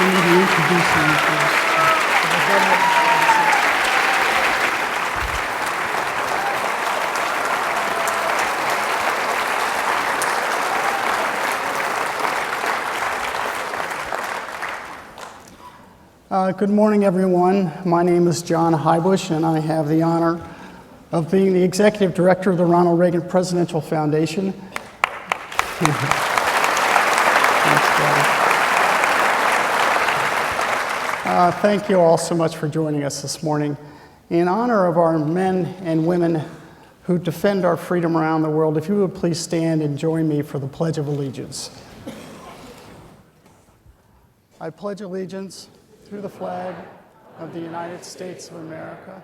I need to introduce him first. Good morning, everyone. My name is John Heubusch, and I have the honor of being the Executive Director of the Ronald Reagan Presidential Foundation. Thank you all so much for joining us this morning. In honor of our men and women who defend our freedom around the world, if you would please stand and join me for the Pledge of Allegiance. I pledge allegiance to the flag of the United States of America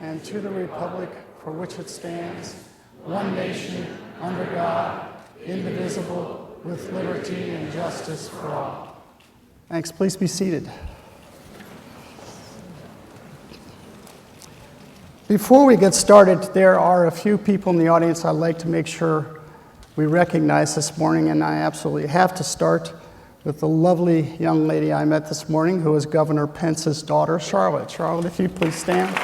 and to the republic for which it stands, one nation, under God, indivisible, with liberty and justice for all. Thanks. Please be seated. Before we get started, there are a few people in the audience I'd like to make sure we recognize this morning, and I absolutely have to start with the lovely young lady I met this morning, who is Governor Pence's daughter, Charlotte. Charlotte, if you'd please stand.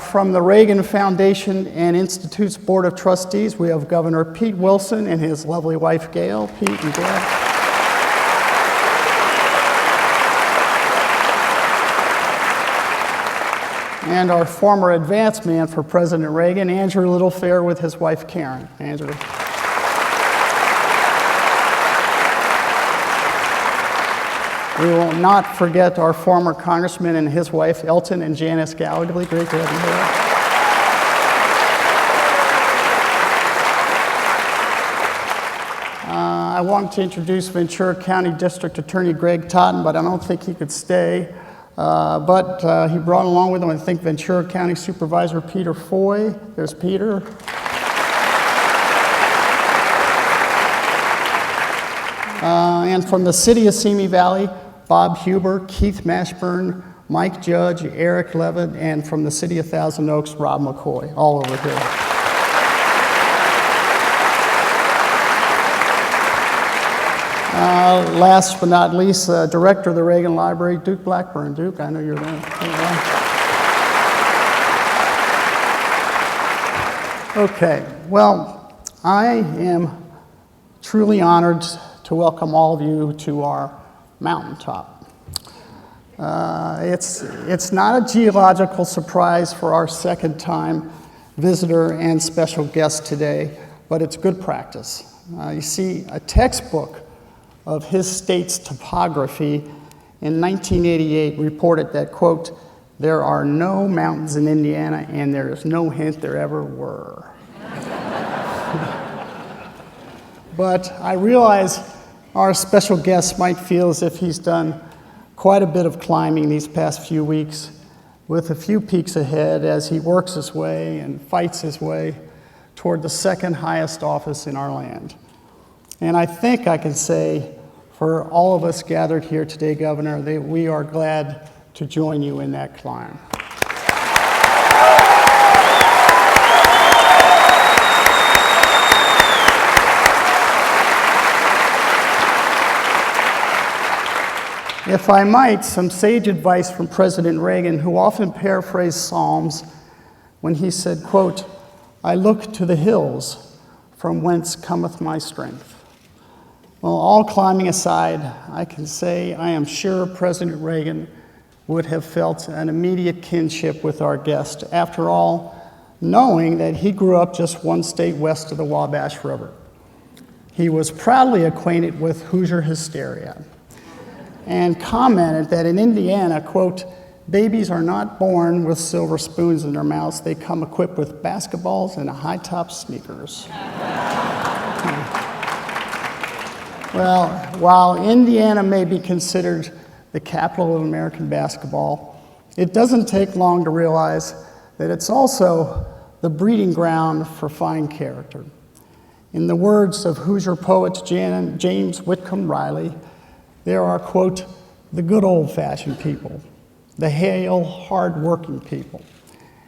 From the Reagan Foundation and Institute's Board of Trustees, we have Governor Pete Wilson and his lovely wife, Gail. Pete and Gail. And our former advance man for President Reagan, Andrew Littlefair, with his wife, Karen. Andrew. We will not forget our former congressman and his wife, Elton and Janice Gallagher. Great to have you here. I want to introduce Ventura County District Attorney Greg Totten, but I don't think he could stay. But he brought along with him, I think, Ventura County Supervisor Peter Foy. There's Peter. And from the city of Simi Valley, Bob Huber, Keith Mashburn, Mike Judge, Eric Levitt, and from the city of Thousand Oaks, Rob McCoy, all over here. Last but not least, Director of the Reagan Library, Duke Blackburn. Duke, I know you're there. Okay, well, I am truly honored to welcome all of you to our mountaintop. It's not a geological surprise for our second-time visitor and special guest today, but it's good practice. You see, a textbook of his state's topography in 1988 reported that, quote, "There are no mountains in Indiana, and there is no hint there ever were." But I realize our special guest might feel as if he's done quite a bit of climbing these past few weeks, with a few peaks ahead as he works his way and fights his way toward the second highest office in our land. And I think I can say for all of us gathered here today, Governor, that we are glad to join you in that climb. If I might, some sage advice from President Reagan, who often paraphrased Psalms when he said, quote, "I look to the hills from whence cometh my strength." Well, all climbing aside, I can say I am sure President Reagan would have felt an immediate kinship with our guest. After all, knowing that he grew up just one state west of the Wabash River. He was proudly acquainted with Hoosier hysteria and commented that in Indiana, quote, "Babies are not born with silver spoons in their mouths. They come equipped with basketballs and high-top sneakers." Well, while Indiana may be considered the capital of American basketball, it doesn't take long to realize that it's also the breeding ground for fine character. In the words of Hoosier poet James Whitcomb Riley, there are, quote, "the good old-fashioned people, the hale, hard-working people,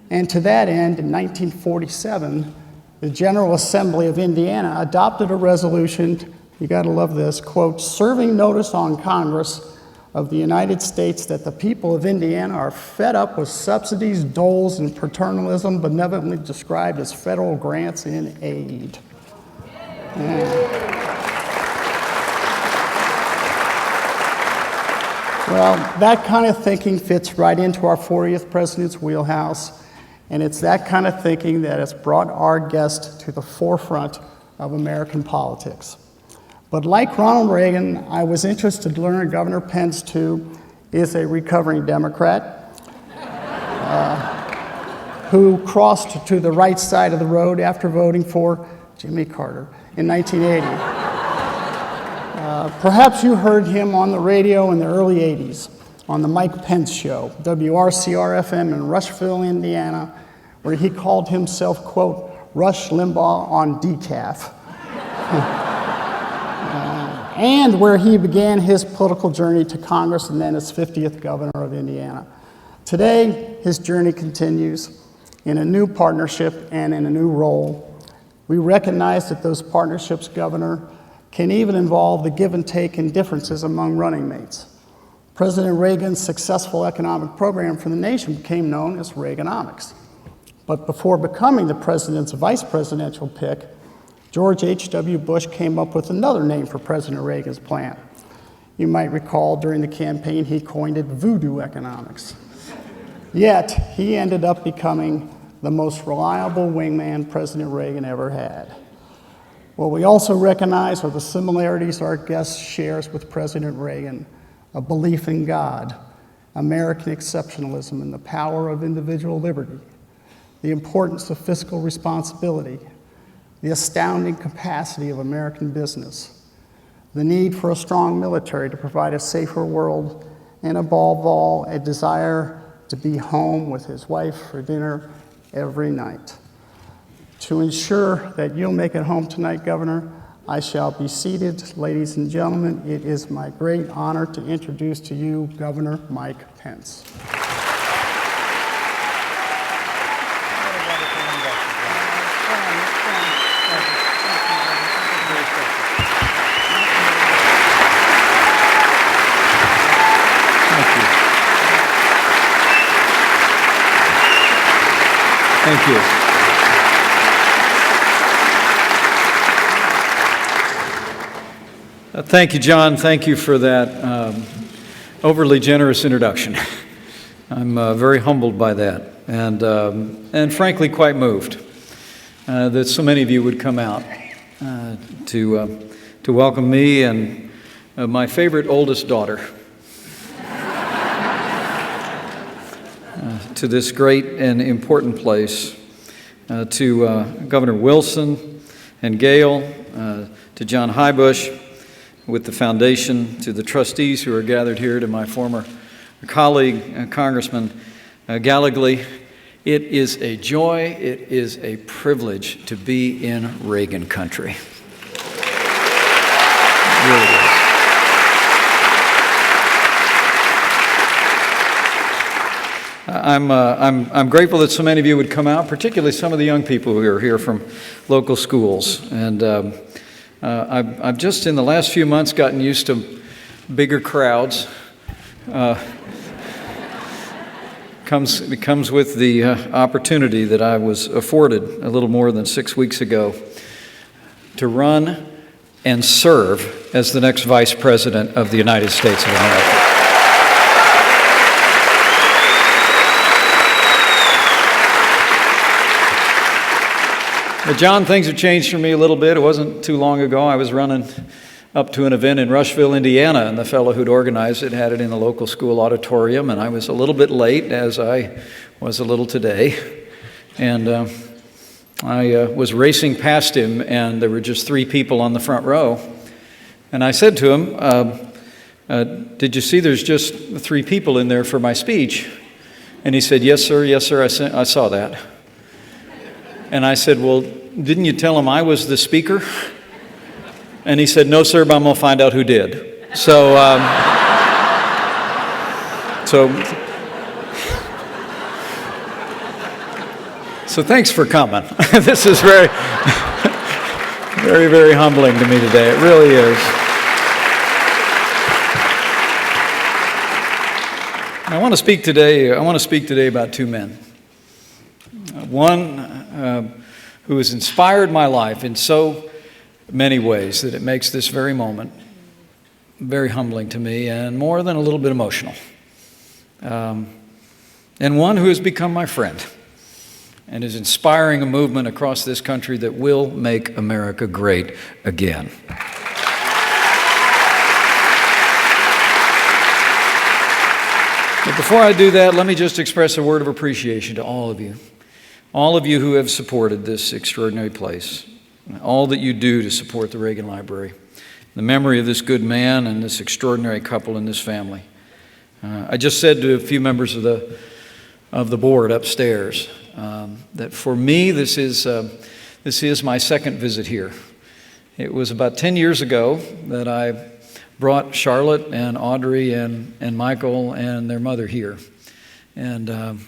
And to that end, in 1947, the General Assembly of Indiana adopted a resolution, you gotta love this, quote, serving notice on Congress of the United States that the people of Indiana are fed up with subsidies, doles, and paternalism benevolently described as federal grants and aid. Yeah. Well, that kind of thinking fits right into our 40th president's wheelhouse, and it's that kind of thinking that has brought our guest to the forefront of American politics. But like Ronald Reagan, I was interested to learn Governor Pence, too, is a recovering Democrat who crossed to the right side of the road after voting for Jimmy Carter in 1980. Perhaps you heard him on the radio in the early 80s on the Mike Pence Show, WRCR-FM in Rushville, Indiana, where he called himself, quote, Rush Limbaugh on decaf. And where he began his political journey to Congress and then as 50th governor of Indiana. Today, his journey continues in a new partnership and in a new role. We recognize that those partnerships, Governor, can even involve the give and take and differences among running mates. President Reagan's successful economic program for the nation became known as Reaganomics. But before becoming the president's vice presidential pick, George H.W. Bush came up with another name for President Reagan's plan. You might recall during the campaign he coined it voodoo economics. Yet, he ended up becoming the most reliable wingman President Reagan ever had. What we also recognize are the similarities our guest shares with President Reagan, a belief in God, American exceptionalism, and the power of individual liberty, the importance of fiscal responsibility, the astounding capacity of American business, the need for a strong military to provide a safer world, and above all, a desire to be home with his wife for dinner every night. To ensure that you'll make it home tonight, Governor, I shall be seated. Ladies and gentlemen, it is my great honor to introduce to you Governor Mike Pence. Thank you. Thank you, John. Thank you for that overly generous introduction. I'm very humbled by that, and frankly quite moved that so many of you would come out to welcome me and my favorite oldest daughter to this great and important place, to Governor Wilson and Gail, to John Heubusch with the foundation, to the trustees who are gathered here, to my former colleague, Congressman Gallegly. It is a joy, it is a privilege to be in Reagan country. It really is. I'm grateful that so many of you would come out, particularly some of the young people who are here from local schools. And I've just in the last few months gotten used to bigger crowds. It comes with the opportunity that I was afforded a little more than 6 weeks ago to run and serve as the next Vice President of the United States of America. But John, things have changed for me a little bit. It wasn't too long ago I was running up to an event in Rushville, Indiana, and the fellow who'd organized it had it in the local school auditorium, and I was a little bit late, as I was a little today. And I was racing past him, and there were just 3 people on the front row. And I said to him, did you see there's just 3 people in there for my speech? And he said, yes, sir, I saw that. And I said, well, didn't you tell him I was the speaker? And he said, no, sir, but I'm going to find out who did. So So thanks for coming. This is very, very, very humbling to me today. It really is. I want to speak today about two men. One who has inspired my life in so many ways that it makes this very moment very humbling to me and more than a little bit emotional. And one who has become my friend and is inspiring a movement across this country that will make America great again. But before I do that, let me just express a word of appreciation to all of you who have supported this extraordinary place, all that you do to support the Reagan Library, the memory of this good man and this extraordinary couple and this family. I just said to a few members of the board upstairs that for me this is my second visit here. It was about 10 years ago that I brought Charlotte and Audrey and Michael and their mother here, and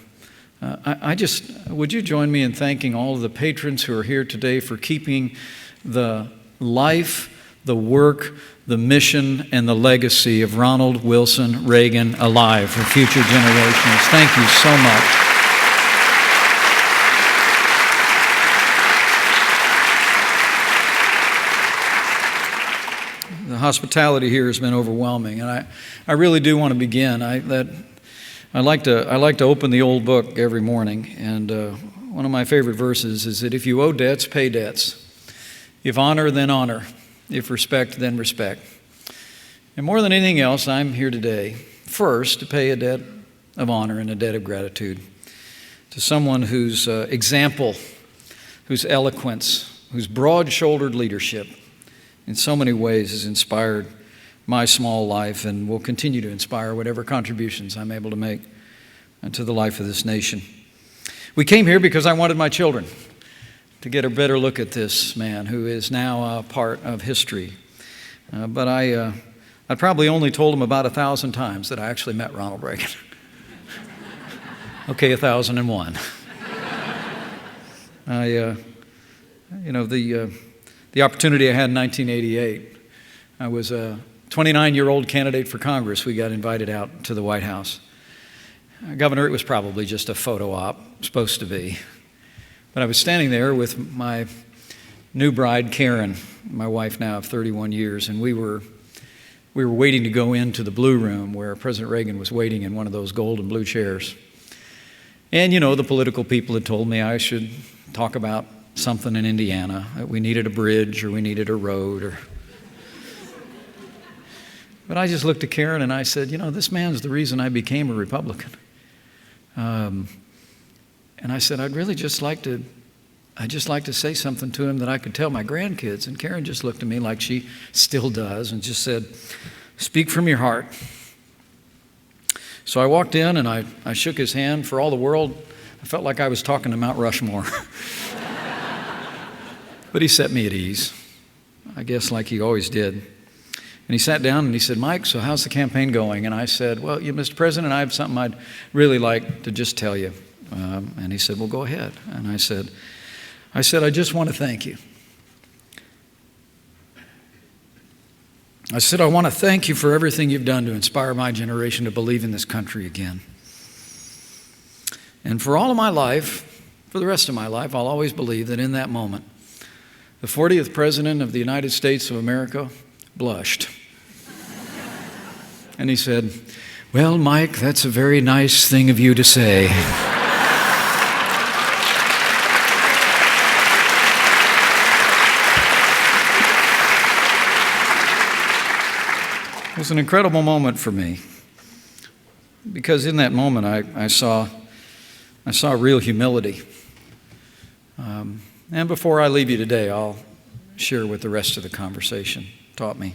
would you join me in thanking all of the patrons who are here today for keeping the life, the work, the mission, and the legacy of Ronald Wilson Reagan alive for future generations. Thank you so much. The hospitality here has been overwhelming, and I really do want to begin. I like to open the old book every morning, and one of my favorite verses is that if you owe debts, pay debts. If honor, then honor. If respect, then respect. And more than anything else, I'm here today, first, to pay a debt of honor and a debt of gratitude to someone whose example, whose eloquence, whose broad-shouldered leadership in so many ways has inspired my small life and will continue to inspire whatever contributions I'm able to make to the life of this nation. We came here because I wanted my children to get a better look at this man who is now a part of history. But I probably only told them about 1,000 times that I actually met Ronald Reagan. Okay, 1,001. The opportunity I had in 1988, I was a 29-year-old candidate for Congress. We got invited out to the White House. Governor, it was probably just a photo op, supposed to be. But I was standing there with my new bride, Karen, my wife now of 31 years, and we were waiting to go into the Blue Room where President Reagan was waiting in one of those gold and blue chairs. And, the political people had told me I should talk about something in Indiana, that we needed a bridge or we needed a road. But I just looked at Karen and I said, this man's the reason I became a Republican. And I said, I'd just like to say something to him that I could tell my grandkids. And Karen just looked at me like she still does and just said, speak from your heart. So I walked in and I shook his hand. For all the world, I felt like I was talking to Mount Rushmore. But he set me at ease, I guess like he always did. And he sat down and he said, Mike, so how's the campaign going? And I said, well, Mr. President, I have something I'd really like to just tell you. And he said, well, go ahead. And I said, I just want to thank you. I said, I want to thank you for everything you've done to inspire my generation to believe in this country again. And for all of my life, for the rest of my life, I'll always believe that in that moment, the 40th President of the United States of America blushed. And he said, well, Mike, that's a very nice thing of you to say. It was an incredible moment for me because in that moment I saw real humility. And before I leave you today, I'll share what the rest of the conversation taught me.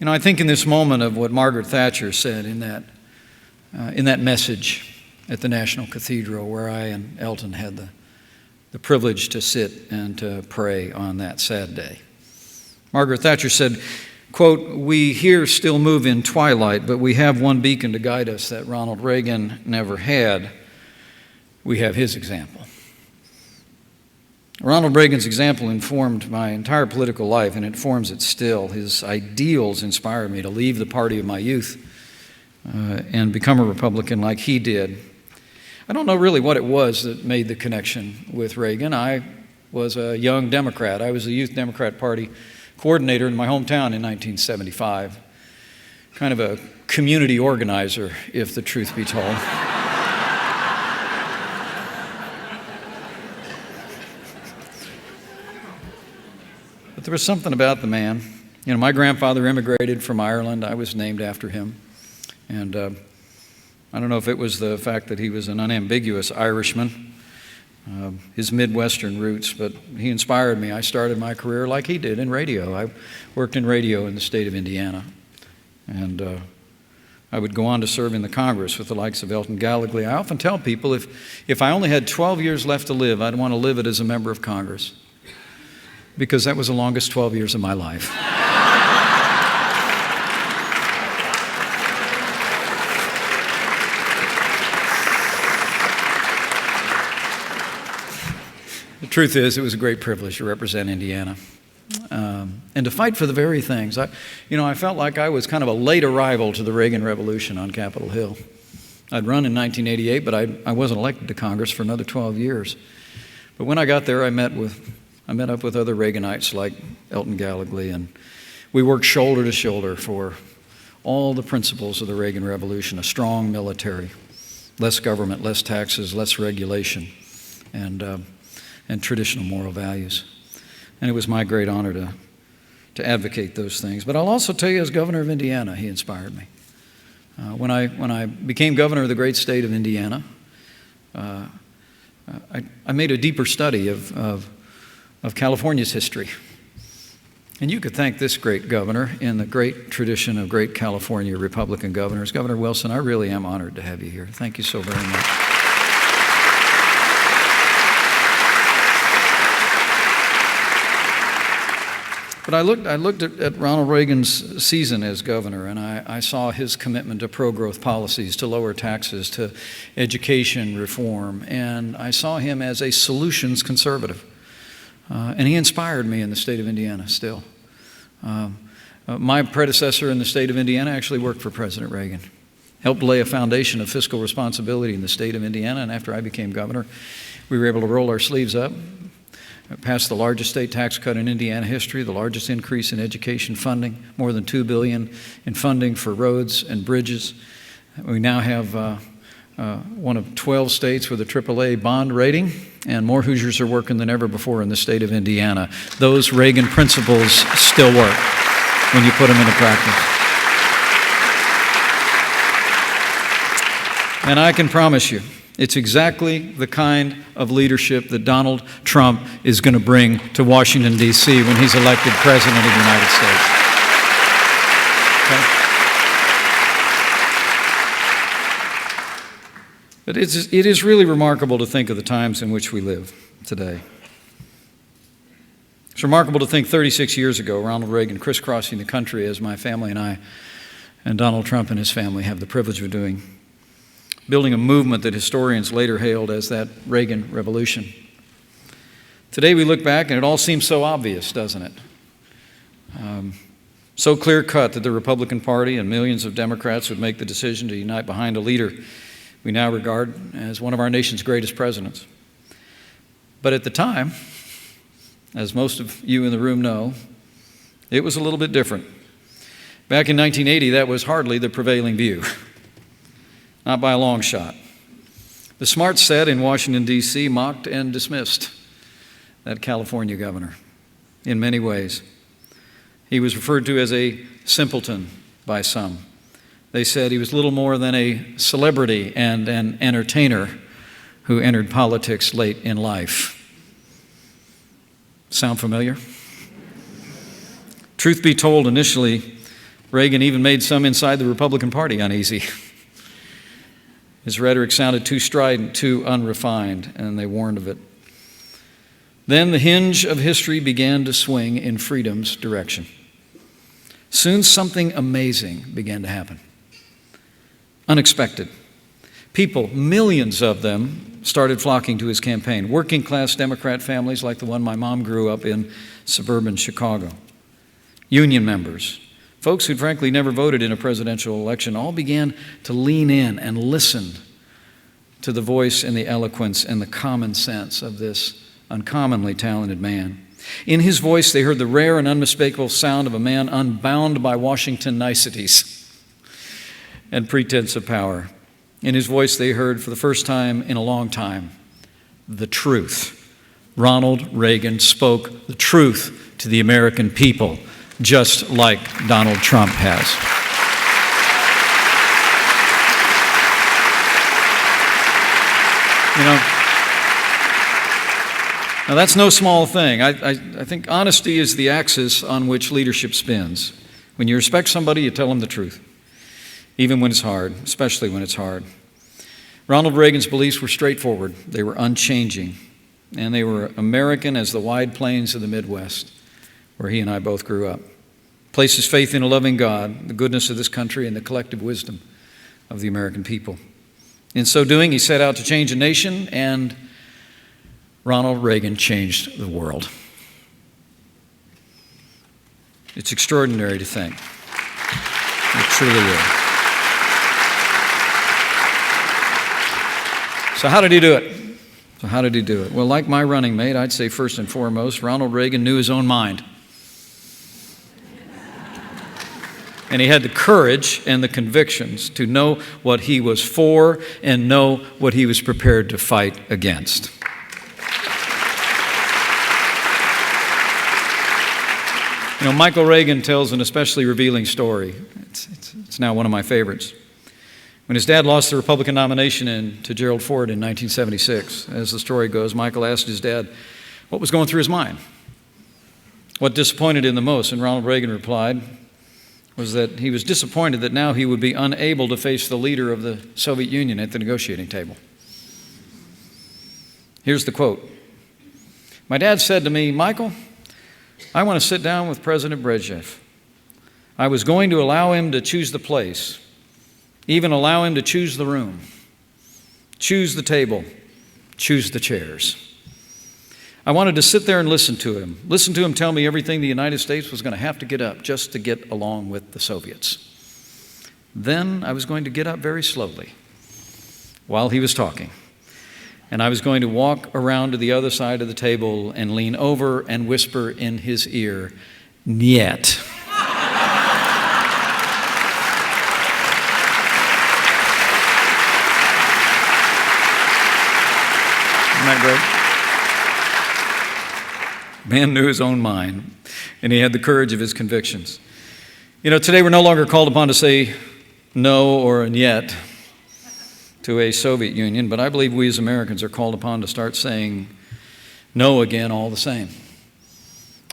I think in this moment of what Margaret Thatcher said in that message at the National Cathedral where I and Elton had the privilege to sit and to pray on that sad day. Margaret Thatcher said, quote, we here still move in twilight, but we have one beacon to guide us that Ronald Reagan never had. we have his example. Ronald Reagan's example informed my entire political life, and it forms it still. His ideals inspired me to leave the party of my youth and become a Republican like he did. I don't know really what it was that made the connection with Reagan. I was a young Democrat. I was the Youth Democrat Party coordinator in my hometown in 1975. Kind of a community organizer, if the truth be told. But there was something about the man. You know, my grandfather immigrated from Ireland. I was named after him. And I don't know if it was the fact that he was an unambiguous Irishman, his Midwestern roots, but he inspired me. I started my career like he did in radio. I worked in radio in the state of Indiana. And I would go on to serve in the Congress with the likes of Elton Gallagher. I often tell people if I only had 12 years left to live, I'd want to live it as a member of Congress, because that was the longest 12 years of my life. The truth is, it was a great privilege to represent Indiana and to fight for the very things. I felt like I was kind of a late arrival to the Reagan Revolution on Capitol Hill. I'd run in 1988, but I wasn't elected to Congress for another 12 years. But when I got there, I met up with other Reaganites like Elton Gallagher, and we worked shoulder to shoulder for all the principles of the Reagan Revolution: a strong military, less government, less taxes, less regulation, and traditional moral values. And it was my great honor to advocate those things. But I'll also tell you, as governor of Indiana, he inspired me. When I became governor of the great state of Indiana, I made a deeper study of California's history. And you could thank this great governor in the great tradition of great California Republican governors. Governor Wilson, I really am honored to have you here. Thank you so very much. But I looked at Ronald Reagan's season as governor, and I saw his commitment to pro-growth policies, to lower taxes, to education reform, and I saw him as a solutions conservative. And he inspired me in the state of Indiana still. My predecessor in the state of Indiana actually worked for President Reagan, helped lay a foundation of fiscal responsibility in the state of Indiana, and after I became governor, we were able to roll our sleeves up, passed the largest state tax cut in Indiana history, the largest increase in education funding, more than $2 billion in funding for roads and bridges. We now have one of 12 states with a AAA bond rating, and more Hoosiers are working than ever before in the state of Indiana. Those Reagan principles still work when you put them into practice. And I can promise you, it's exactly the kind of leadership that Donald Trump is going to bring to Washington, D.C. when he's elected President of the United States. Okay? But it is really remarkable to think of the times in which we live today. It's remarkable to think 36 years ago, Ronald Reagan crisscrossing the country as my family and I and Donald Trump and his family have the privilege of doing, building a movement that historians later hailed as that Reagan Revolution. Today we look back and it all seems so obvious, doesn't it? So clear-cut that the Republican Party and millions of Democrats would make the decision to unite behind a leader we now regard as one of our nation's greatest presidents. But at the time, as most of you in the room know, it was a little bit different. Back in 1980, that was hardly the prevailing view. Not by a long shot. The smart set in Washington, D.C. mocked and dismissed that California governor in many ways. He was referred to as a simpleton by some. They said he was little more than a celebrity and an entertainer who entered politics late in life. Sound familiar? Truth be told, initially, Reagan even made some inside the Republican Party uneasy. His rhetoric sounded too strident, too unrefined, and they warned of it. Then the hinge of history began to swing in freedom's direction. Soon something amazing began to happen. Unexpected. People, millions of them, started flocking to his campaign. Working-class Democrat families like the one my mom grew up in suburban Chicago. Union members, folks who'd frankly never voted in a presidential election, all began to lean in and listen to the voice and the eloquence and the common sense of this uncommonly talented man. In his voice, they heard the rare and unmistakable sound of a man unbound by Washington niceties and pretense of power. In his voice, they heard for the first time in a long time the truth. Ronald Reagan spoke the truth to the American people, just like Donald Trump has. You know, now that's no small thing. I think honesty is the axis on which leadership spins. When you respect somebody, you tell them the truth, even when it's hard, especially when it's hard. Ronald Reagan's beliefs were straightforward. They were unchanging, and they were American as the wide plains of the Midwest, where he and I both grew up. Placed his faith in a loving God, the goodness of this country, and the collective wisdom of the American people. In so doing, he set out to change a nation, and Ronald Reagan changed the world. It's extraordinary to think. It truly is. So how did he do it? Well, like my running mate, I'd say first and foremost, Ronald Reagan knew his own mind. And he had the courage and the convictions to know what he was for and know what he was prepared to fight against. You know, Michael Reagan tells an especially revealing story. It's now one of my favorites. When his dad lost the Republican nomination to Gerald Ford in 1976, as the story goes, Michael asked his dad what was going through his mind, what disappointed him the most, and Ronald Reagan replied was that he was disappointed that now he would be unable to face the leader of the Soviet Union at the negotiating table. Here's the quote. "My dad said to me, 'Michael, I want to sit down with President Brezhnev. I was going to allow him to choose the place, even allow him to choose the room, choose the table, choose the chairs. I wanted to sit there and listen to him tell me everything the United States was going to have to get up just to get along with the Soviets. Then I was going to get up very slowly while he was talking, and I was going to walk around to the other side of the table and lean over and whisper in his ear, 'Niet.' Isn't that great? Man knew his own mind, and he had the courage of his convictions. You know, today we're no longer called upon to say no or a niet to a Soviet Union, but I believe we as Americans are called upon to start saying no again all the same.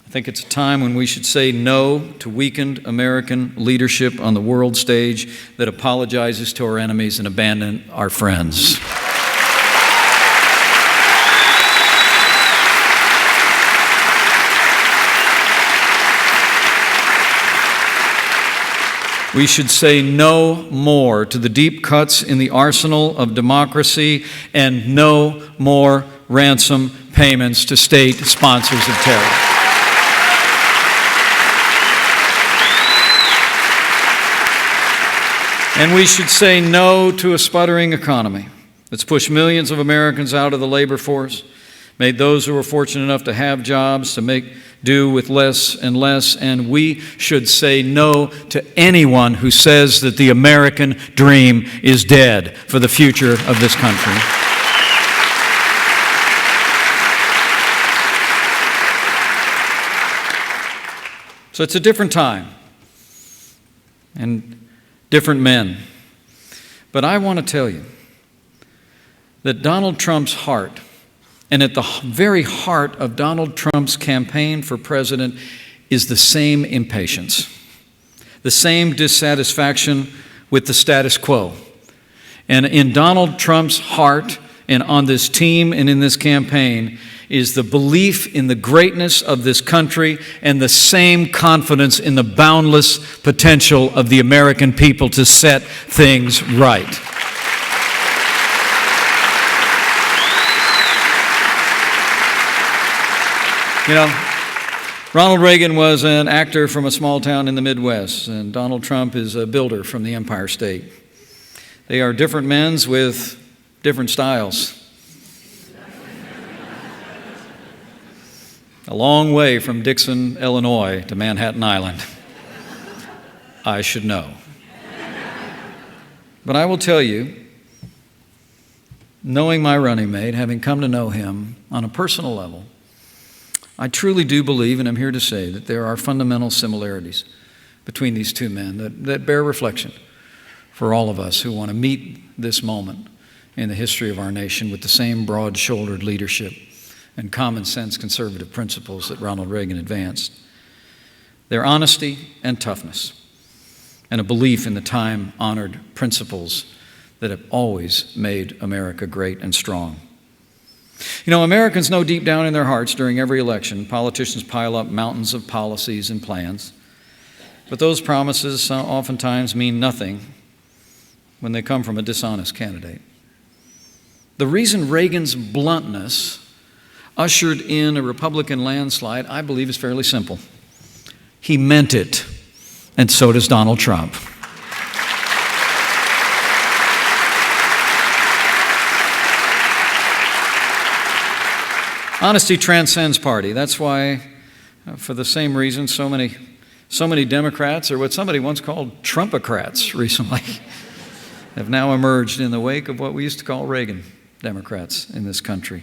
I think it's a time when we should say no to weakened American leadership on the world stage that apologizes to our enemies and abandons our friends. We should say no more to the deep cuts in the arsenal of democracy and no more ransom payments to state sponsors of terror. And we should say no to a sputtering economy that's pushed millions of Americans out of the labor force, made those who were fortunate enough to have jobs to make do with less and less, and we should say no to anyone who says that the American dream is dead for the future of this country. So it's a different time and different men. But I want to tell you that Donald Trump's heart, and at the very heart of Donald Trump's campaign for president, is the same impatience, the same dissatisfaction with the status quo. And in Donald Trump's heart and on this team and in this campaign is the belief in the greatness of this country and the same confidence in the boundless potential of the American people to set things right. You know, Ronald Reagan was an actor from a small town in the Midwest, and Donald Trump is a builder from the Empire State. They are different men with different styles. A long way from Dixon, Illinois to Manhattan Island. I should know. But I will tell you, knowing my running mate, having come to know him on a personal level, I truly do believe, and I'm here to say, that there are fundamental similarities between these two men that bear reflection for all of us who want to meet this moment in the history of our nation with the same broad-shouldered leadership and common-sense conservative principles that Ronald Reagan advanced. Their honesty and toughness, and a belief in the time-honored principles that have always made America great and strong. You know, Americans know deep down in their hearts during every election, politicians pile up mountains of policies and plans, but those promises oftentimes mean nothing when they come from a dishonest candidate. The reason Reagan's bluntness ushered in a Republican landslide, I believe, is fairly simple. He meant it, and so does Donald Trump. Honesty transcends party. That's why, for the same reason, so many Democrats, or what somebody once called Trumpocrats recently, have now emerged in the wake of what we used to call Reagan Democrats in this country.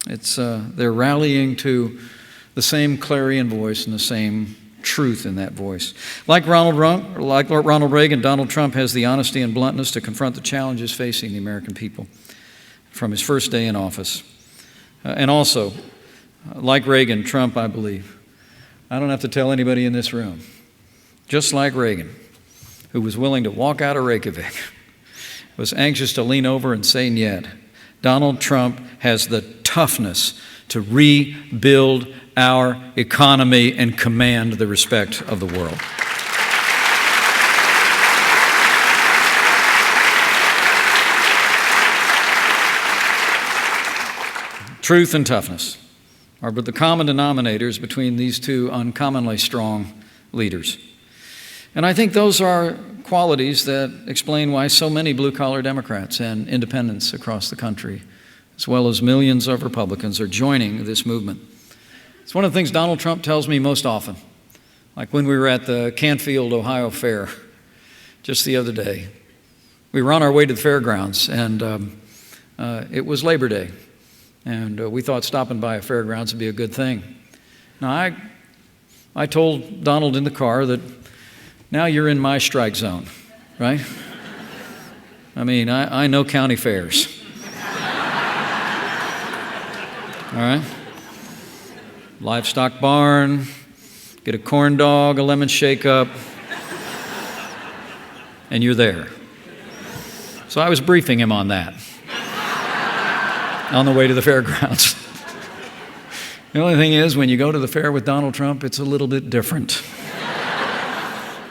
They're rallying to the same clarion voice and the same truth in that voice. Like Ronald Reagan, Donald Trump has the honesty and bluntness to confront the challenges facing the American people from his first day in office. And also, like Reagan, Trump, I believe, I don't have to tell anybody in this room, just like Reagan, who was willing to walk out of Reykjavik, was anxious to lean over and say "niet," Donald Trump has the toughness to rebuild our economy and command the respect of the world. Truth and toughness are but the common denominators between these two uncommonly strong leaders. And I think those are qualities that explain why so many blue-collar Democrats and independents across the country, as well as millions of Republicans, are joining this movement. It's one of the things Donald Trump tells me most often, like when we were at the Canfield, Ohio Fair just the other day. We were on our way to the fairgrounds, and it was Labor Day. And we thought stopping by a fairgrounds would be a good thing. Now, I told Donald in the car that now you're in my strike zone, right? I mean, I know county fairs. All right? Livestock barn, get a corn dog, a lemon shake-up, and you're there. So I was briefing him on that on the way to the fairgrounds. The only thing is, when you go to the fair with Donald Trump, it's a little bit different.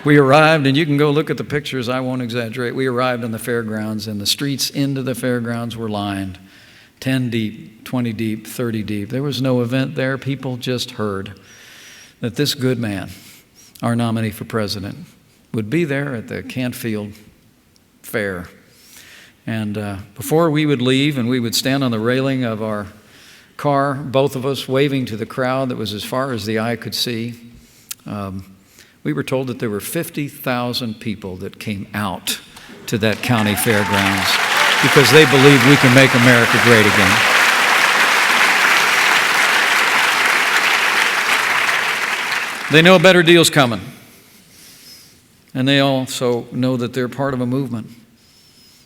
We arrived, and you can go look at the pictures, I won't exaggerate. We arrived on the fairgrounds, and the streets into the fairgrounds were lined 10 deep, 20 deep, 30 deep. There was no event there. People just heard that this good man, our nominee for president, would be there at the Canfield Fair. And before we would leave and we would stand on the railing of our car, both of us waving to the crowd that was as far as the eye could see, we were told that there were 50,000 people that came out to that county fairgrounds because they believe we can make America great again. They know a better deal's coming. And they also know that they're part of a movement.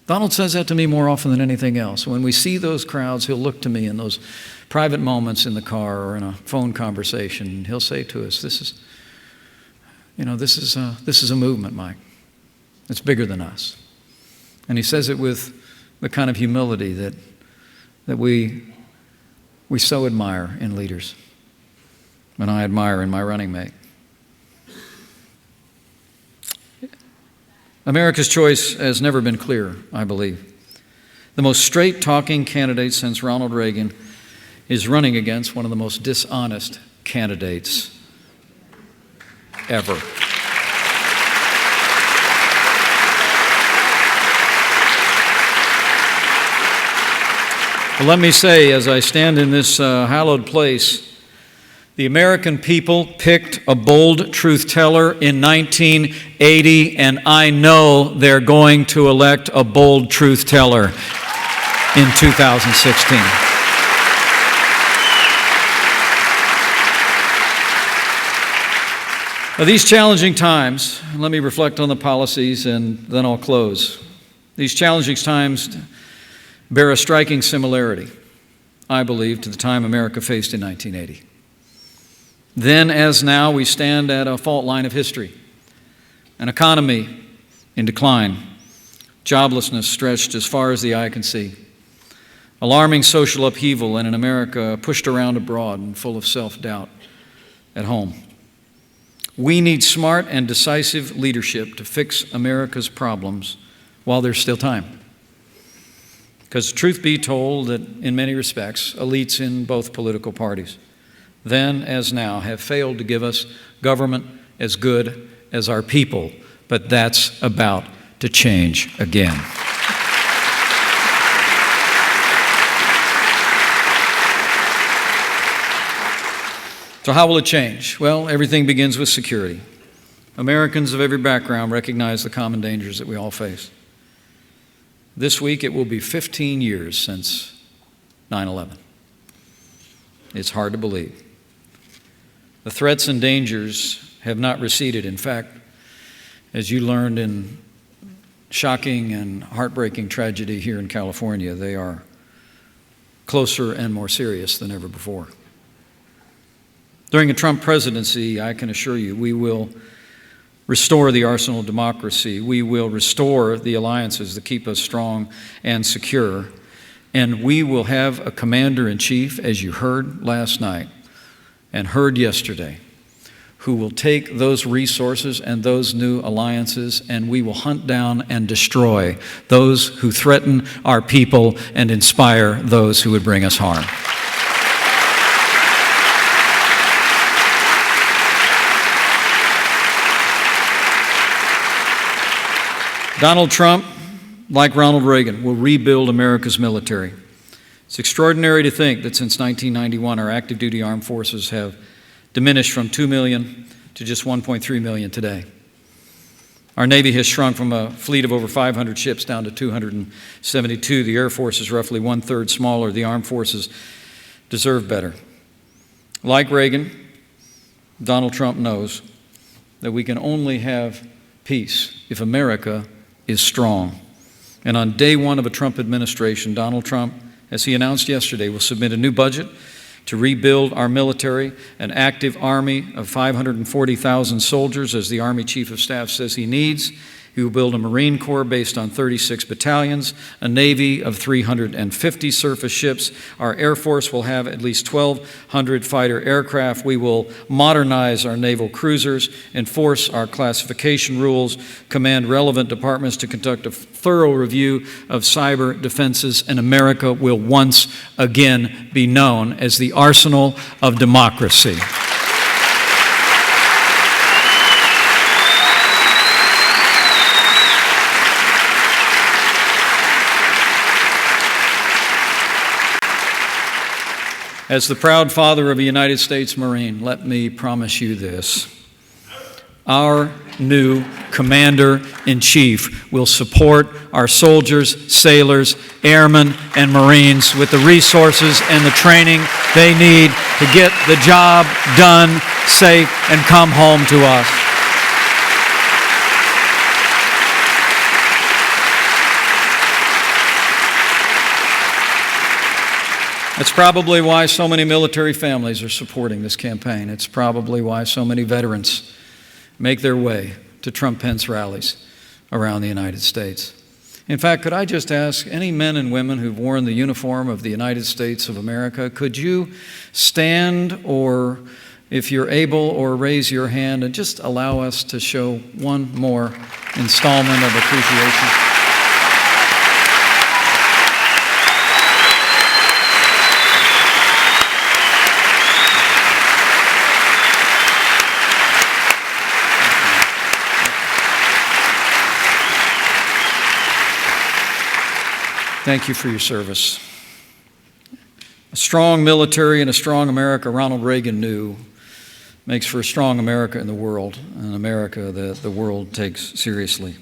Donald says that to me more often than anything else. When we see those crowds, he'll look to me in those private moments in the car or in a phone conversation, and he'll say to us, this is a movement, Mike. It's bigger than us. And he says it with the kind of humility that we so admire in leaders, and I admire in my running mate. America's choice has never been clearer, I believe. The most straight-talking candidate since Ronald Reagan is running against one of the most dishonest candidates ever. But let me say, as I stand in this hallowed place, the American people picked a bold truth teller in 1980, and I know they're going to elect a bold truth teller in 2016. Now, these challenging times, let me reflect on the policies and then I'll close. These challenging times bear a striking similarity, I believe, to the time America faced in 1980. Then, as now, we stand at a fault line of history. An economy in decline, joblessness stretched as far as the eye can see, alarming social upheaval, and an America pushed around abroad and full of self-doubt at home. We need smart and decisive leadership to fix America's problems while there's still time. Because truth be told that in many respects, elites in both political parties, then as now, have failed to give us government as good as our people, but that's about to change again. So how will it change? Well, everything begins with security. Americans of every background recognize the common dangers that we all face. This week, it will be 15 years since 9/11. It's hard to believe. The threats and dangers have not receded. In fact, as you learned in shocking and heartbreaking tragedy here in California, they are closer and more serious than ever before. During a Trump presidency, I can assure you, we will restore the arsenal of democracy. We will restore the alliances that keep us strong and secure. And we will have a commander-in-chief, as you heard last night and heard yesterday, who will take those resources and those new alliances, and we will hunt down and destroy those who threaten our people and inspire those who would bring us harm. Donald Trump, like Ronald Reagan, will rebuild America's military. It's extraordinary to think that since 1991, our active duty armed forces have diminished from 2 million to just 1.3 million today. Our Navy has shrunk from a fleet of over 500 ships down to 272. The Air Force is roughly one-third smaller. The armed forces deserve better. Like Reagan, Donald Trump knows that we can only have peace if America is strong. And on day one of a Trump administration, Donald Trump, as he announced yesterday, will submit a new budget to rebuild our military, an active army of 540,000 soldiers, as the Army Chief of Staff says he needs. He will build a Marine Corps based on 36 battalions, a Navy of 350 surface ships. Our Air Force will have at least 1,200 fighter aircraft. We will modernize our naval cruisers, enforce our classification rules, command relevant departments to conduct a thorough review of cyber defenses, and America will once again be known as the arsenal of democracy. As the proud father of a United States Marine, let me promise you this. Our new commander-in-chief will support our soldiers, sailors, airmen, and Marines with the resources and the training they need to get the job done safe and come home to us. It's probably why so many military families are supporting this campaign. It's probably why so many veterans make their way to Trump-Pence rallies around the United States. In fact, could I just ask any men and women who've worn the uniform of the United States of America, could you stand, or if you're able, or raise your hand and just allow us to show one more installment of appreciation? Thank you for your service. A strong military and a strong America, Ronald Reagan knew, makes for a strong America in the world, an America that the world takes seriously.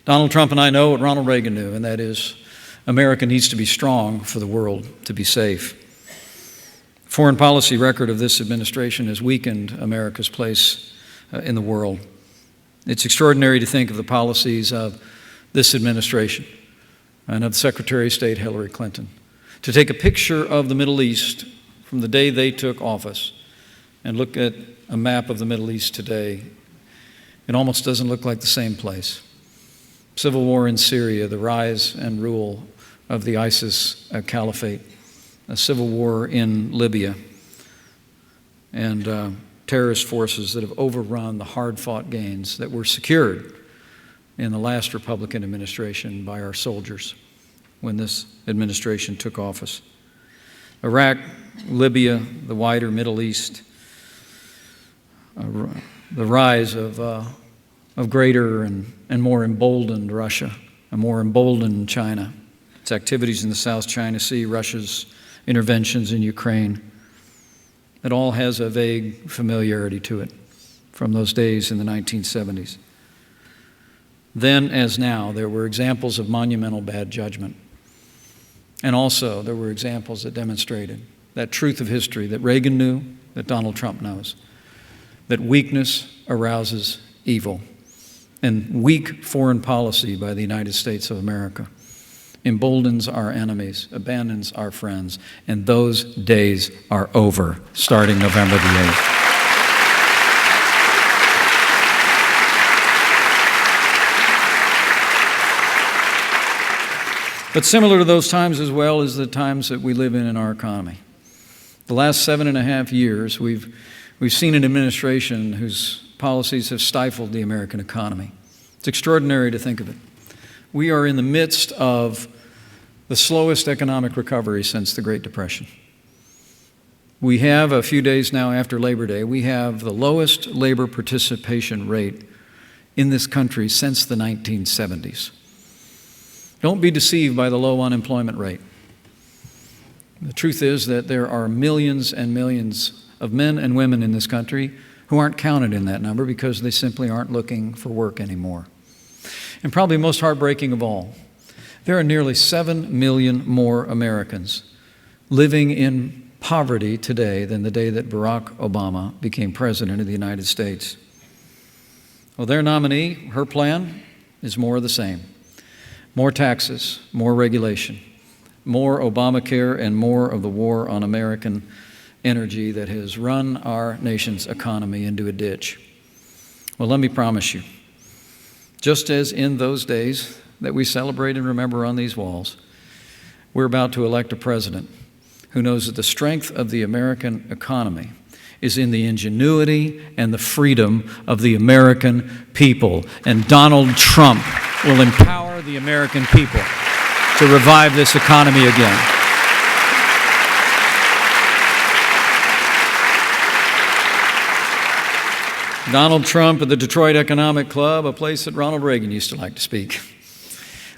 Donald Trump and I know what Ronald Reagan knew, and that is America needs to be strong for the world to be safe. Foreign policy record of this administration has weakened America's place in the world. It's extraordinary to think of the policies of this administration and of Secretary of State Hillary Clinton. To take a picture of the Middle East from the day they took office and look at a map of the Middle East today, it almost doesn't look like the same place. Civil war in Syria, the rise and rule of the ISIS caliphate, a civil war in Libya, and terrorist forces that have overrun the hard-fought gains that were secured in the last Republican administration by our soldiers when this administration took office. Iraq, Libya, the wider Middle East, the rise of greater and more emboldened Russia, a more emboldened China, its activities in the South China Sea, Russia's interventions in Ukraine. It all has a vague familiarity to it from those days in the 1970s. Then, as now, there were examples of monumental bad judgment. And also, there were examples that demonstrated that truth of history that Reagan knew, that Donald Trump knows, that weakness arouses evil. And weak foreign policy by the United States of America emboldens our enemies, abandons our friends, and those days are over, starting November the 8th. But similar to those times as well is the times that we live in our economy. The last 7.5 years, we've seen an administration whose policies have stifled the American economy. It's extraordinary to think of it. We are in the midst of the slowest economic recovery since the Great Depression. We have, a few days now after Labor Day, we have the lowest labor participation rate in this country since the 1970s. Don't be deceived by the low unemployment rate. The truth is that there are millions and millions of men and women in this country who aren't counted in that number because they simply aren't looking for work anymore. And probably most heartbreaking of all, there are nearly 7 million more Americans living in poverty today than the day that Barack Obama became president of the United States. Well, their nominee, her plan, is more of the same. More taxes, more regulation, more Obamacare, and more of the war on American energy that has run our nation's economy into a ditch. Well, let me promise you, just as in those days that we celebrate and remember on these walls, we're about to elect a president who knows that the strength of the American economy is in the ingenuity and the freedom of the American people. And Donald Trump will empower the American people to revive this economy again. Donald Trump at the Detroit Economic Club, a place that Ronald Reagan used to like to speak,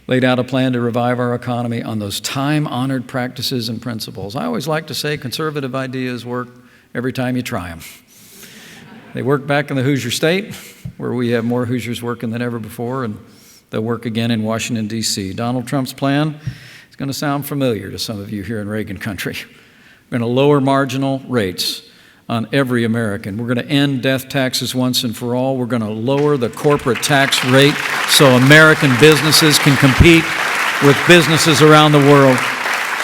laid out a plan to revive our economy on those time-honored practices and principles. I always like to say conservative ideas work every time you try them. They work back in the Hoosier State, where we have more Hoosiers working than ever before, and they'll work again in Washington, D.C. Donald Trump's plan is going to sound familiar to some of you here in Reagan country. We're going to lower marginal rates on every American. We're going to end death taxes once and for all. We're going to lower the corporate tax rate so American businesses can compete with businesses around the world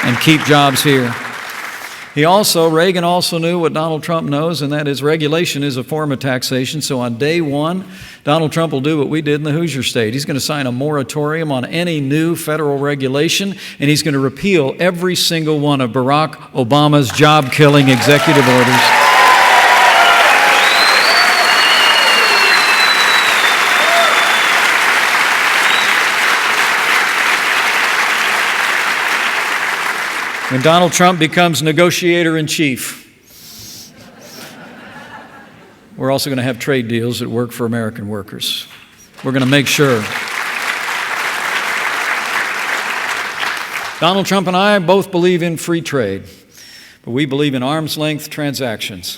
and keep jobs here. Reagan also knew what Donald Trump knows, and that is regulation is a form of taxation. So on day one, Donald Trump will do what we did in the Hoosier State. He's going to sign a moratorium on any new federal regulation, and he's going to repeal every single one of Barack Obama's job-killing executive orders. When Donald Trump becomes negotiator-in-chief, we're also going to have trade deals that work for American workers. We're going to make sure Donald Trump and I both believe in free trade, but we believe in arm's length transactions.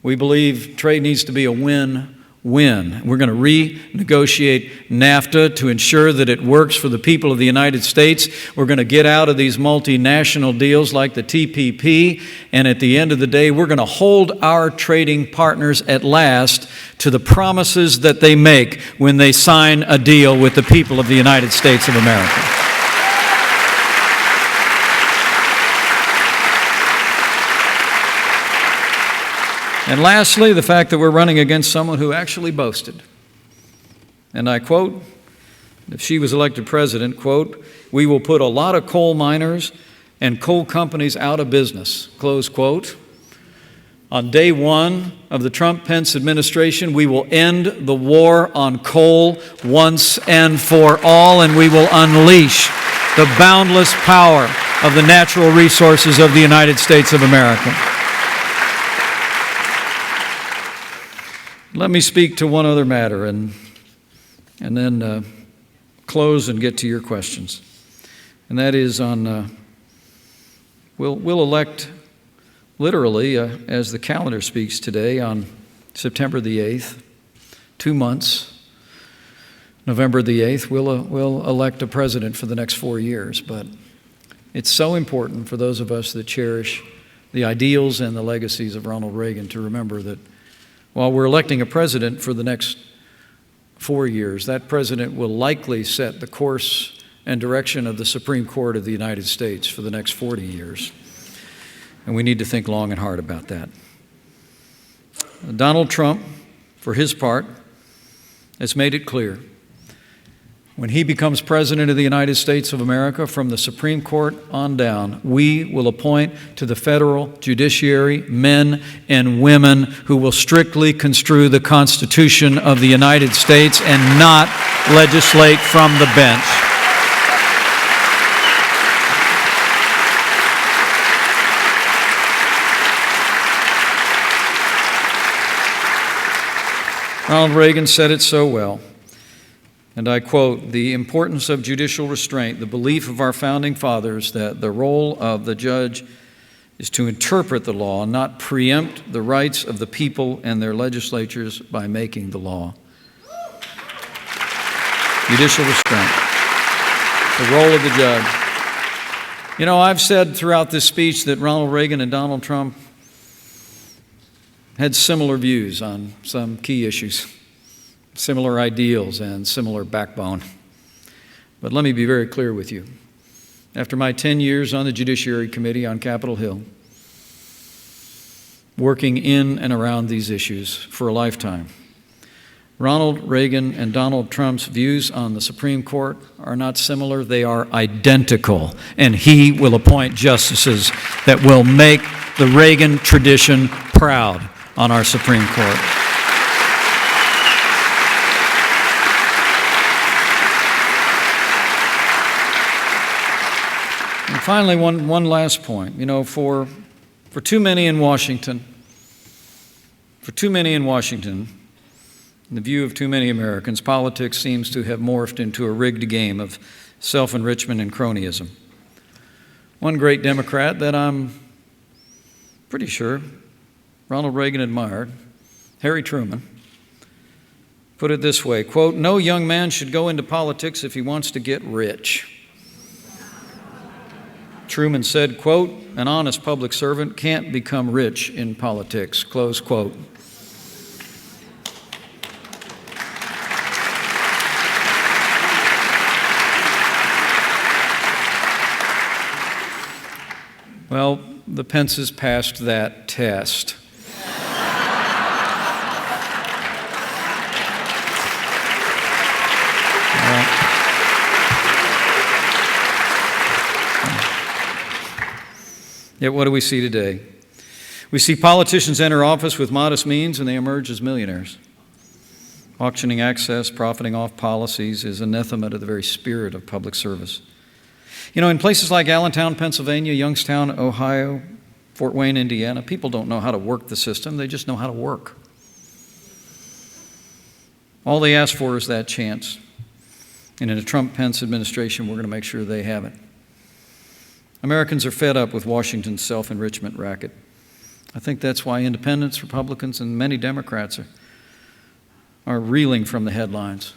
We believe trade needs to be a win-win. We're going to renegotiate NAFTA to ensure that it works for the people of the United States. We're going to get out of these multinational deals like the TPP, and at the end of the day, we're going to hold our trading partners at last to the promises that they make when they sign a deal with the people of the United States of America. And lastly, the fact that we're running against someone who actually boasted. And I quote, if she was elected president, quote, "We will put a lot of coal miners and coal companies out of business," close quote. On day one of the Trump-Pence administration, we will end the war on coal once and for all, and we will unleash the boundless power of the natural resources of the United States of America. Let me speak to one other matter and then close and get to your questions. And that is on, we'll elect literally, as the calendar speaks today, on September the 8th, 2 months, November the 8th, we'll elect a president for the next 4 years. But it's so important for those of us that cherish the ideals and the legacies of Ronald Reagan to remember that while we're electing a president for the next 4 years, that president will likely set the course and direction of the Supreme Court of the United States for the next 40 years. And we need to think long and hard about that. Donald Trump, for his part, has made it clear. When he becomes President of the United States of America, from the Supreme Court on down, we will appoint to the federal judiciary men and women who will strictly construe the Constitution of the United States and not legislate from the bench. Ronald Reagan said it so well. And I quote, "The importance of judicial restraint, the belief of our founding fathers that the role of the judge is to interpret the law, not preempt the rights of the people and their legislatures by making the law." Judicial restraint, the role of the judge. You know, I've said throughout this speech that Ronald Reagan and Donald Trump had similar views on some key issues, similar ideals and similar backbone. But let me be very clear with you. After my 10 years on the Judiciary Committee on Capitol Hill, working in and around these issues for a lifetime, Ronald Reagan and Donald Trump's views on the Supreme Court are not similar, they are identical. And he will appoint justices that will make the Reagan tradition proud on our Supreme Court. And finally, one last point. You know, for too many in Washington, in the view of too many Americans, politics seems to have morphed into a rigged game of self-enrichment and cronyism. One great Democrat that I'm pretty sure Ronald Reagan admired, Harry Truman, put it this way, quote, "No young man should go into politics if he wants to get rich." Truman said, quote, "An honest public servant can't become rich in politics," close quote. Well, the Pences passed that test. Yet what do we see today? We see politicians enter office with modest means and they emerge as millionaires. Auctioning access, profiting off policies is anathema to the very spirit of public service. You know, in places like Allentown, Pennsylvania, Youngstown, Ohio, Fort Wayne, Indiana, people don't know how to work the system, they just know how to work. All they ask for is that chance. And in a Trump-Pence administration, we're going to make sure they have it. Americans are fed up with Washington's self-enrichment racket. I think that's why independents, Republicans, and many Democrats are reeling from the headlines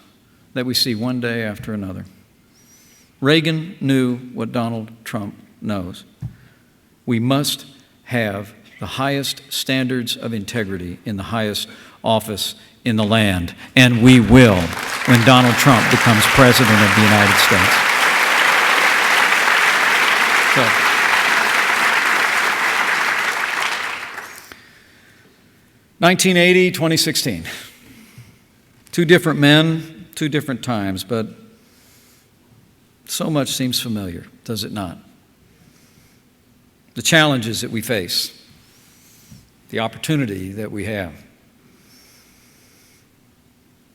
that we see one day after another. Reagan knew what Donald Trump knows. We must have the highest standards of integrity in the highest office in the land, and we will when Donald Trump becomes President of the United States. So, 1980, 2016. Two different men, two different times, but so much seems familiar, does it not? The challenges that we face, the opportunity that we have.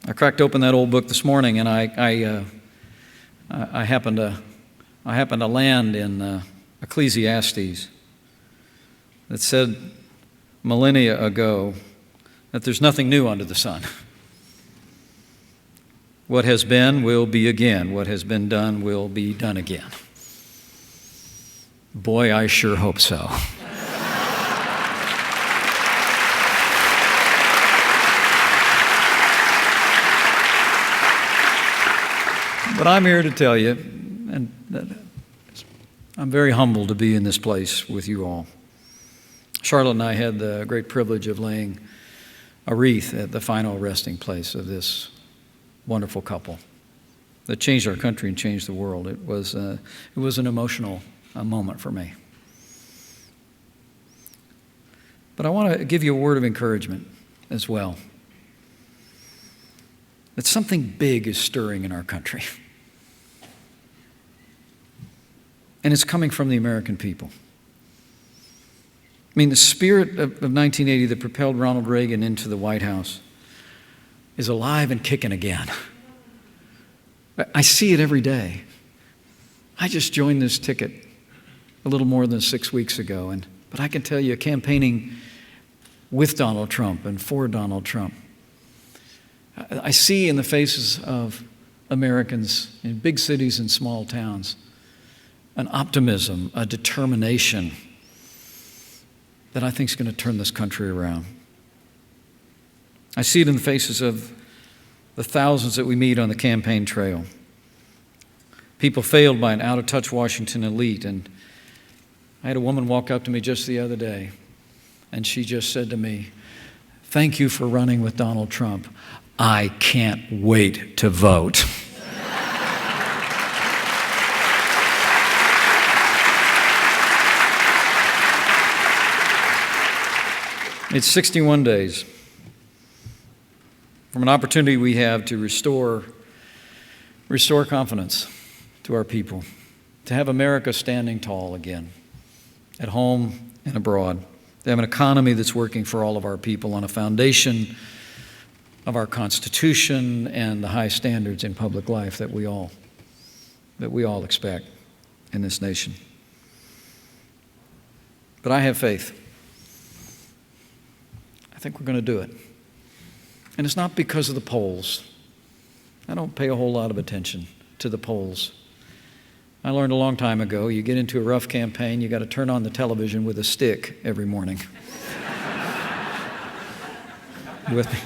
I cracked open that old book this morning, and I happened to land in Ecclesiastes that said millennia ago that there's nothing new under the sun. What has been will be again. What has been done will be done again. Boy, I sure hope so. But I'm here to tell you, and I'm very humbled to be in this place with you all. Charlotte and I had the great privilege of laying a wreath at the final resting place of this wonderful couple that changed our country and changed the world. It was an emotional moment for me. But I want to give you a word of encouragement as well. That something big is stirring in our country. And it's coming from the American people. I mean, the spirit of 1980 that propelled Ronald Reagan into the White House is alive and kicking again. I see it every day. I just joined this ticket a little more than 6 weeks ago, but I can tell you, campaigning with Donald Trump and for Donald Trump, I see in the faces of Americans in big cities and small towns an optimism, a determination that I think is going to turn this country around. I see it in the faces of the thousands that we meet on the campaign trail. People failed by an out-of-touch Washington elite. And I had a woman walk up to me just the other day, and she just said to me, "Thank you for running with Donald Trump. I can't wait to vote." It's 61 days from an opportunity we have to restore confidence to our people, to have America standing tall again, at home and abroad, to have an economy that's working for all of our people on a foundation of our Constitution and the high standards in public life that we all expect in this nation. But I have faith. I think we're going to do it. And it's not because of the polls. I don't pay a whole lot of attention to the polls. I learned a long time ago, you get into a rough campaign, you got to turn on the television with a stick every morning. With me?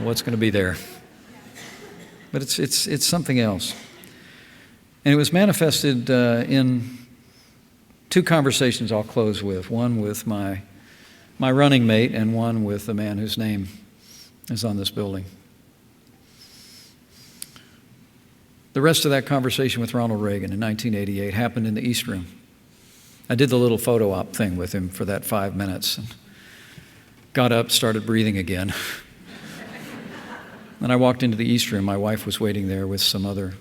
What's going to be there? But it's something else. And it was manifested in two conversations I'll close with. One with my running mate, and one with the man whose name is on this building. The rest of that conversation with Ronald Reagan in 1988 happened in the East Room. I did the little photo op thing with him for that 5 minutes, and got up, started breathing again. Then I walked into the East Room. My wife was waiting there with some other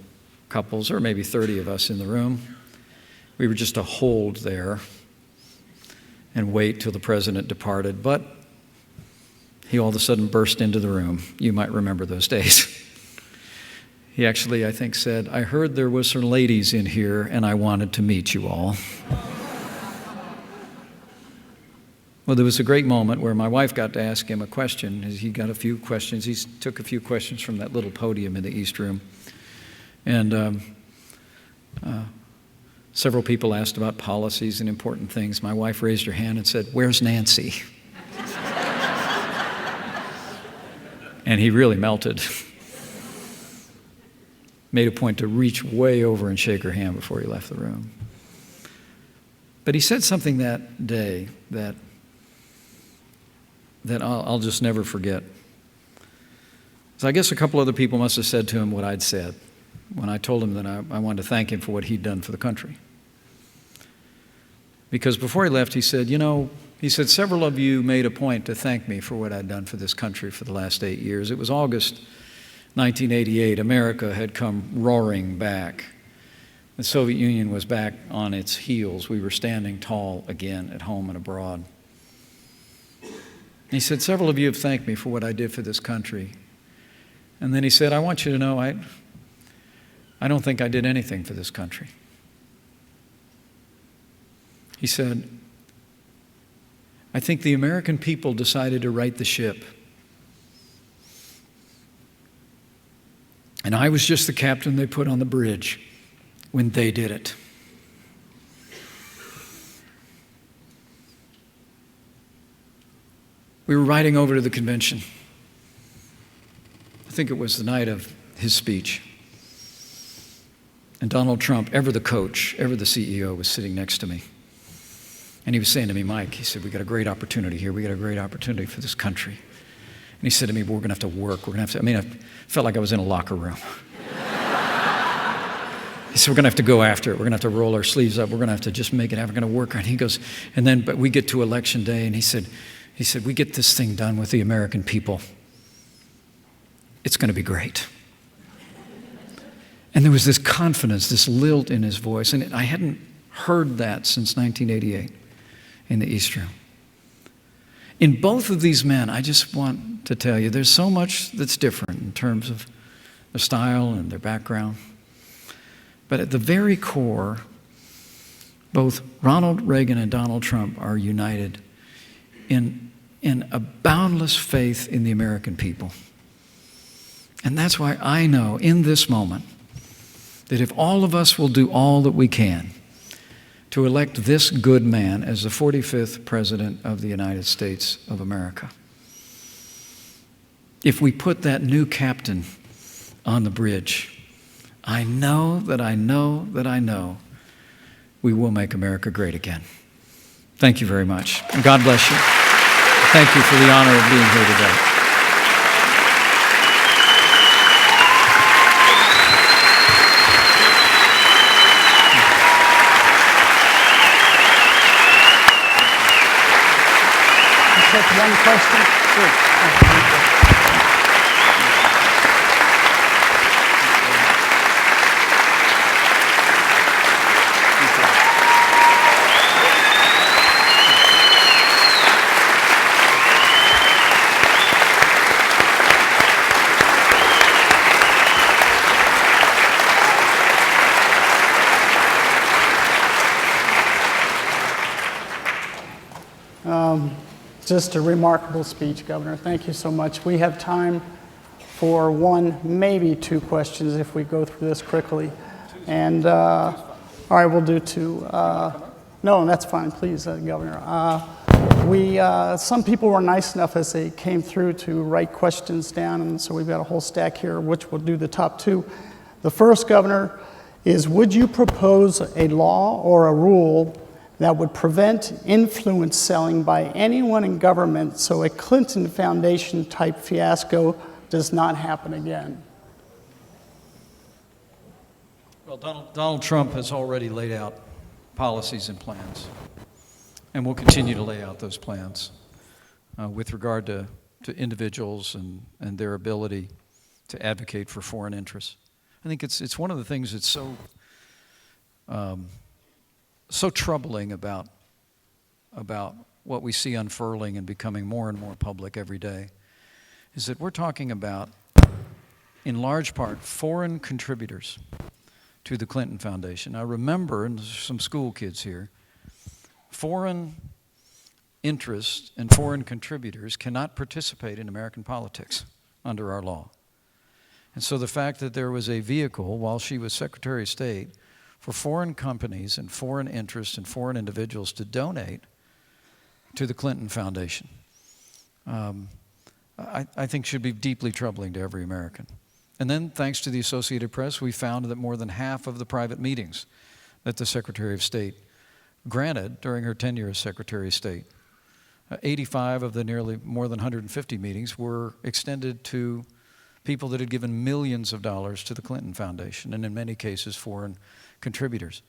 couples, or maybe 30 of us in the room. We were just to hold there and wait till the president departed. But he all of a sudden burst into the room. You might remember those days. He actually, I think, said, "I heard there was some ladies in here, and I wanted to meet you all." Well, there was a great moment where my wife got to ask him a question. He got a few questions. He took a few questions from that little podium in the East Room. And Several people asked about policies and important things. My wife raised her hand and said, "Where's Nancy?" And he really melted. Made a point to reach way over and shake her hand before he left the room. But he said something that day that I'll just never forget. So I guess a couple other people must have said to him what I'd said when I told him that I wanted to thank him for what he'd done for the country. Because before he left, he said, several of you made a point to thank me for what I'd done for this country for the last 8 years. It was August 1988. America had come roaring back. The Soviet Union was back on its heels. We were standing tall again at home and abroad. He said, several of you have thanked me for what I did for this country. And then he said, I want you to know I don't think I did anything for this country. He said, I think the American people decided to right the ship. And I was just the captain they put on the bridge when they did it. We were riding over to the convention. I think it was the night of his speech. And Donald Trump, ever the coach, ever the CEO, was sitting next to me. And he was saying to me, Mike, he said, we got a great opportunity here. We got a great opportunity for this country. And he said to me, well, we're going to have to work. I felt like I was in a locker room. He said, we're going to have to go after it. We're going to have to roll our sleeves up. We're going to have to just make it happen. We're going to work on it. He goes, but we get to election day, and he said, we get this thing done with the American people. It's going to be great. And there was this confidence, this lilt in his voice, and I hadn't heard that since 1988 in the East Room. In both of these men, I just want to tell you, there's so much that's different in terms of their style and their background. But at the very core, both Ronald Reagan and Donald Trump are united in a boundless faith in the American people. And that's why I know in this moment that if all of us will do all that we can to elect this good man as the 45th President of the United States of America, if we put that new captain on the bridge, I know we will make America great again. Thank you very much. And God bless you. Thank you for the honor of being here today. One question? Sure. Just a remarkable speech, Governor. Thank you so much. We have time for one, maybe two questions if we go through this quickly. And, all right, we'll do two. No, that's fine, please, Governor. Some people were nice enough as they came through to write questions down, and so we've got a whole stack here, which we'll do the top two. The first, Governor, is would you propose a law or a rule that would prevent influence selling by anyone in government so a Clinton Foundation type fiasco does not happen again? Well, Donald Trump has already laid out policies and plans, and will continue to lay out those plans with regard to individuals and their ability to advocate for foreign interests. I think it's one of the things that's so troubling about what we see unfurling and becoming more and more public every day, is that we're talking about, in large part, foreign contributors to the Clinton Foundation. Now remember, and there's some school kids here, foreign interests and foreign contributors cannot participate in American politics under our law. And so the fact that there was a vehicle, while she was Secretary of State, for foreign companies and foreign interests and foreign individuals to donate to the Clinton Foundation, I think should be deeply troubling to every American. And then, thanks to the Associated Press, we found that more than half of the private meetings that the Secretary of State granted during her tenure as Secretary of State, 85 of the nearly more than 150 meetings were extended to people that had given millions of dollars to the Clinton Foundation, and in many cases foreign contributors.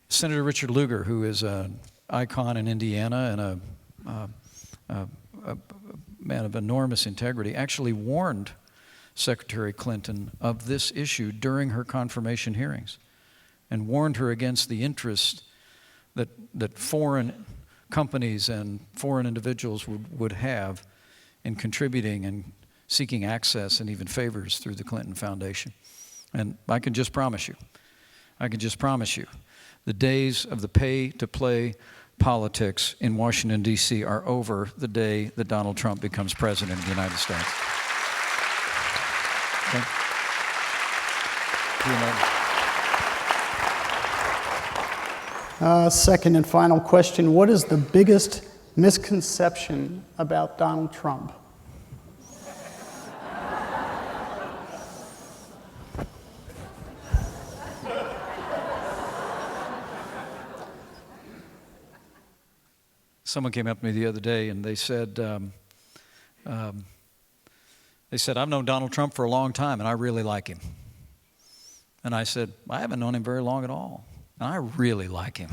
Senator Richard Lugar, who is an icon in Indiana and a man of enormous integrity, actually warned Secretary Clinton of this issue during her confirmation hearings and warned her against the interest that foreign companies and foreign individuals would have in contributing and seeking access and even favors through the Clinton Foundation. And I can just promise you, the days of the pay-to-play politics in Washington, D.C. are over the day that Donald Trump becomes president of the United States. Okay? Second and final question, what is the biggest misconception about Donald Trump? Someone came up to me the other day and they said, I've known Donald Trump for a long time and I really like him. And I said, I haven't known him very long at all, and I really like him.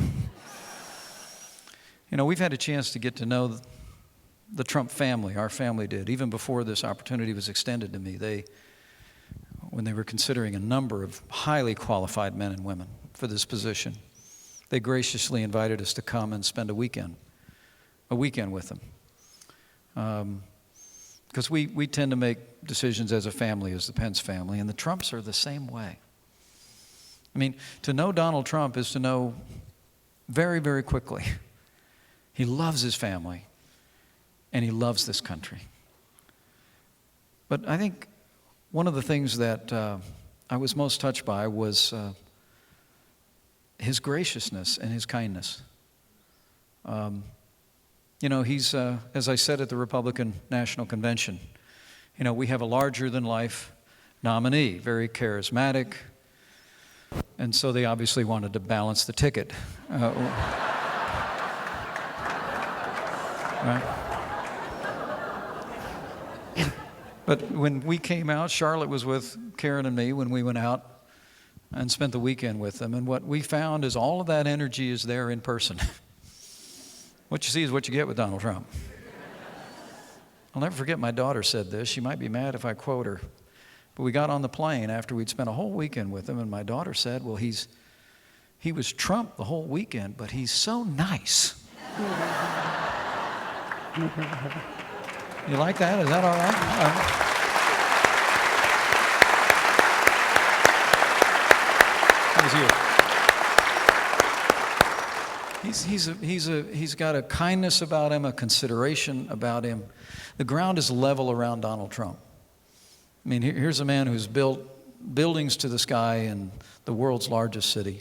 You know, we've had a chance to get to know the Trump family, our family did, even before this opportunity was extended to me. When they were considering a number of highly qualified men and women for this position, they graciously invited us to come and spend a weekend with them. Because we tend to make decisions as a family, as the Pence family, and the Trumps are the same way. I mean, to know Donald Trump is to know very, very quickly. He loves his family, and he loves this country. But I think one of the things that I was most touched by was his graciousness and his kindness. You know, he's, as I said at the Republican National Convention, you know, we have a larger-than-life nominee, very charismatic, and so they obviously wanted to balance the ticket. Right? But when we came out, Charlotte was with Karen and me when we went out and spent the weekend with them, and what we found is all of that energy is there in person. What you see is what you get with Donald Trump. I'll never forget my daughter said this. She might be mad if I quote her. But we got on the plane after we'd spent a whole weekend with him, and my daughter said, well, he was Trump the whole weekend, but he's so nice. You like that? Is that all right? How was you? He's got a kindness about him, a consideration about him. The ground is level around Donald Trump. I mean, here's a man who's built buildings to the sky in the world's largest city,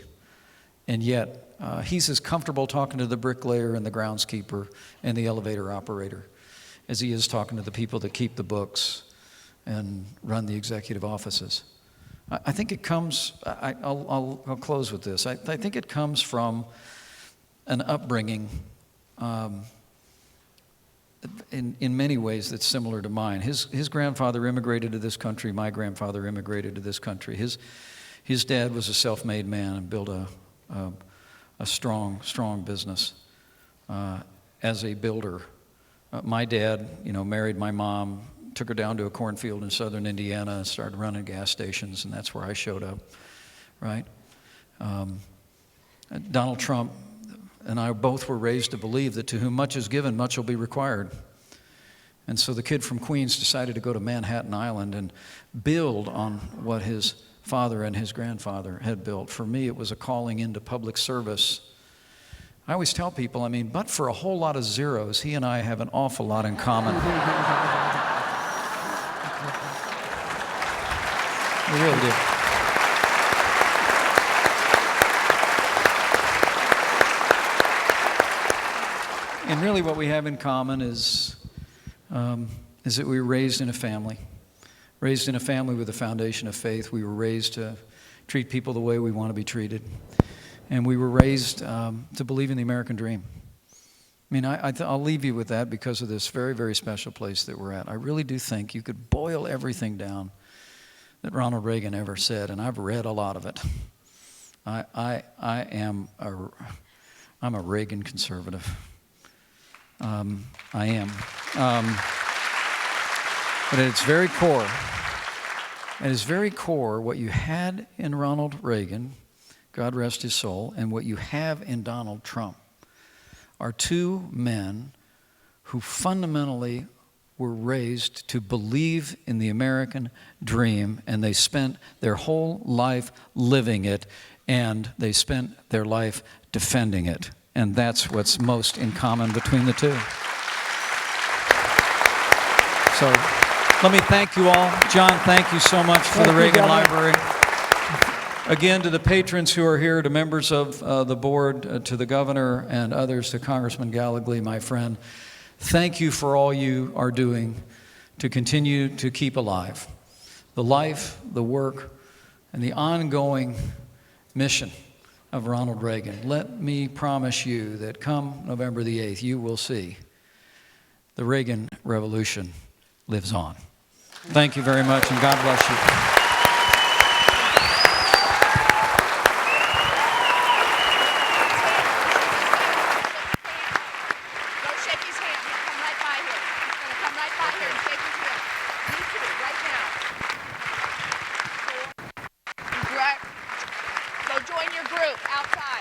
and yet he's as comfortable talking to the bricklayer and the groundskeeper and the elevator operator as he is talking to the people that keep the books and run the executive offices. I think it comes, I'll close with this. I think it comes from an upbringing in many ways that's similar to mine. His grandfather immigrated to this country. My grandfather immigrated to this country. His dad was a self-made man and built a strong business as a builder. My dad, married my mom, took her down to a cornfield in southern Indiana and started running gas stations, and that's where I showed up, right? Donald Trump and I both were raised to believe that to whom much is given, much will be required. And so the kid from Queens decided to go to Manhattan Island and build on what his father and his grandfather had built. For me, it was a calling into public service. I always tell people, but for a whole lot of zeros, he and I have an awful lot in common. We really do. And really what we have in common is that we were raised in a family. Raised in a family with a foundation of faith. We were raised to treat people the way we want to be treated. And we were raised to believe in the American dream. I mean, I'll leave you with that because of this very, very special place that we're at. I really do think you could boil everything down that Ronald Reagan ever said, and I've read a lot of it. I'm a Reagan conservative. I am. But at its very core, what you had in Ronald Reagan, God rest his soul, and what you have in Donald Trump are two men who fundamentally were raised to believe in the American dream, and they spent their whole life living it, and they spent their life defending it. And that's what's most in common between the two. So let me thank you all. John, thank you so much for the Reagan Library. Again, to the patrons who are here, to members of the board, to the governor and others, to Congressman Gallagher, my friend, thank you for all you are doing to continue to keep alive the life, the work, and the ongoing mission of Ronald Reagan. Let me promise you that come November the 8th, you will see the Reagan Revolution lives on. Thank you very much, and God bless you. Go join your group outside.